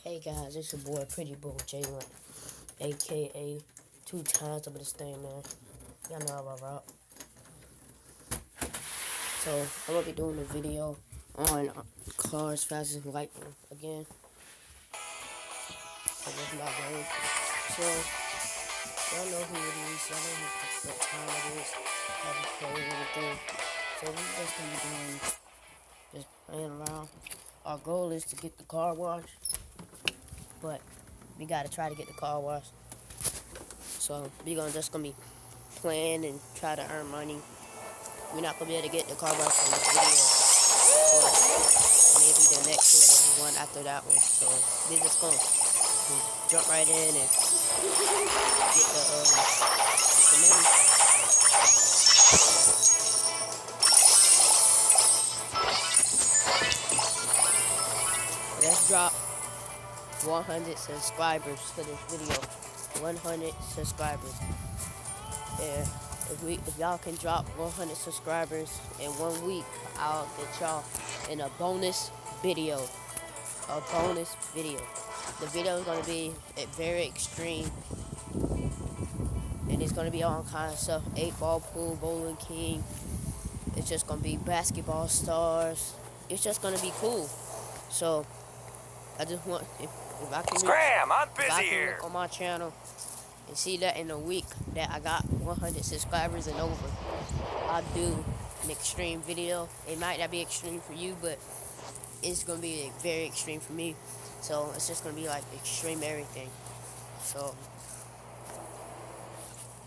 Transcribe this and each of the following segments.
Hey guys, it's your boy Pretty Bull Jalen, aka 2 times over this thing, man. Y'all know how I rock. So I'm gonna be doing a video on cars faster than lightning again. So this is my game. So y'all know who it is. Y'all know what time it is. How to play and everything. So we just gonna be doing just playing around. Our goal is to get the car washed, but we gotta try to get the car washed. So we just gonna be playing and try to earn money. We're not gonna be able to get the car washed from this video, but maybe the next one or the one after that one. So we're just gonna jump right in and get the money. Let's drop 100 subscribers for this video. 100 subscribers. Yeah. If y'all can drop 100 subscribers in 1 week, I'll get y'all in a bonus video. A bonus video. The video is gonna be very extreme, and it's gonna be all kinds of stuff. 8-ball pool, bowling king. It's just gonna be basketball stars. It's just gonna be cool. So I just want if I can Scram, I'm if I busy can here. look on my channel and see that in a week that I got 100 subscribers and over, I'll do an extreme video. It might not be extreme for you, but it's gonna be very extreme for me. So it's just gonna be like extreme everything. So,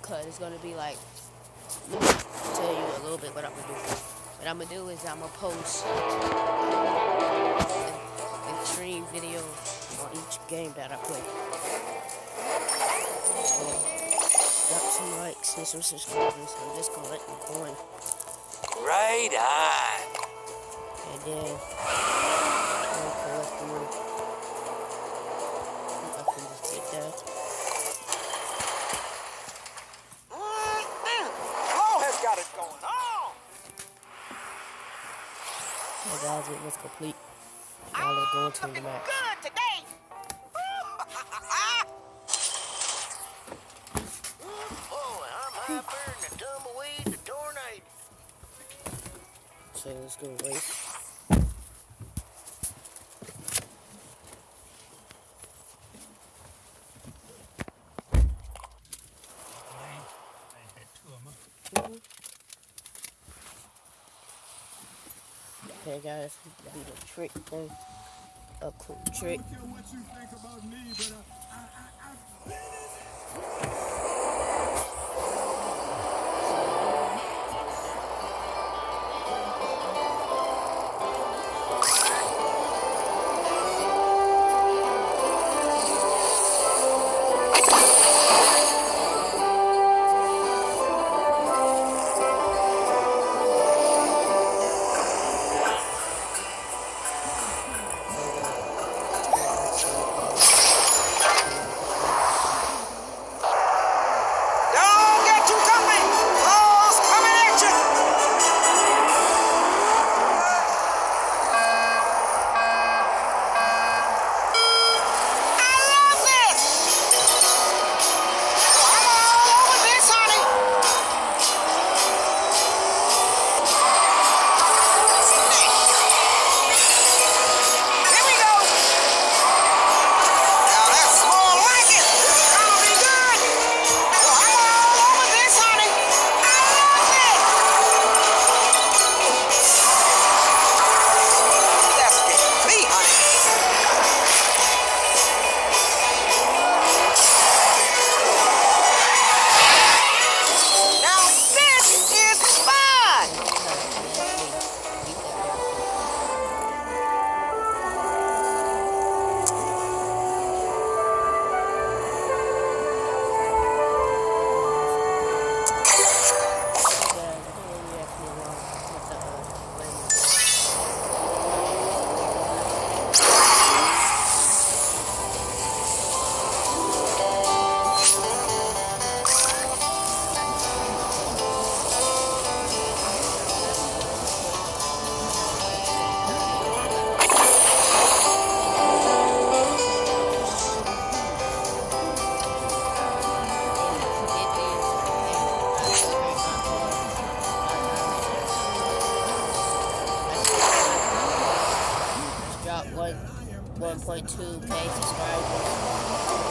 cause it's gonna be like, let me tell you a little bit what I'm gonna do. What I'm gonna do is I'm gonna post an extreme video on each game that I play. So, drop some likes and some subscribers. I'm just gonna let them coin. Right on. And then I'll collect the money. I can just take that. Flo has got it going on. Hey guys, it was complete. Now let's go into the match. Good today. Boy, I'm hyper and the tumbleweed, the tornado. So let's go race. Okay guys, do the trick thing. A cool trick. I don't care what you think about me, but I've been 1.2K subscribers.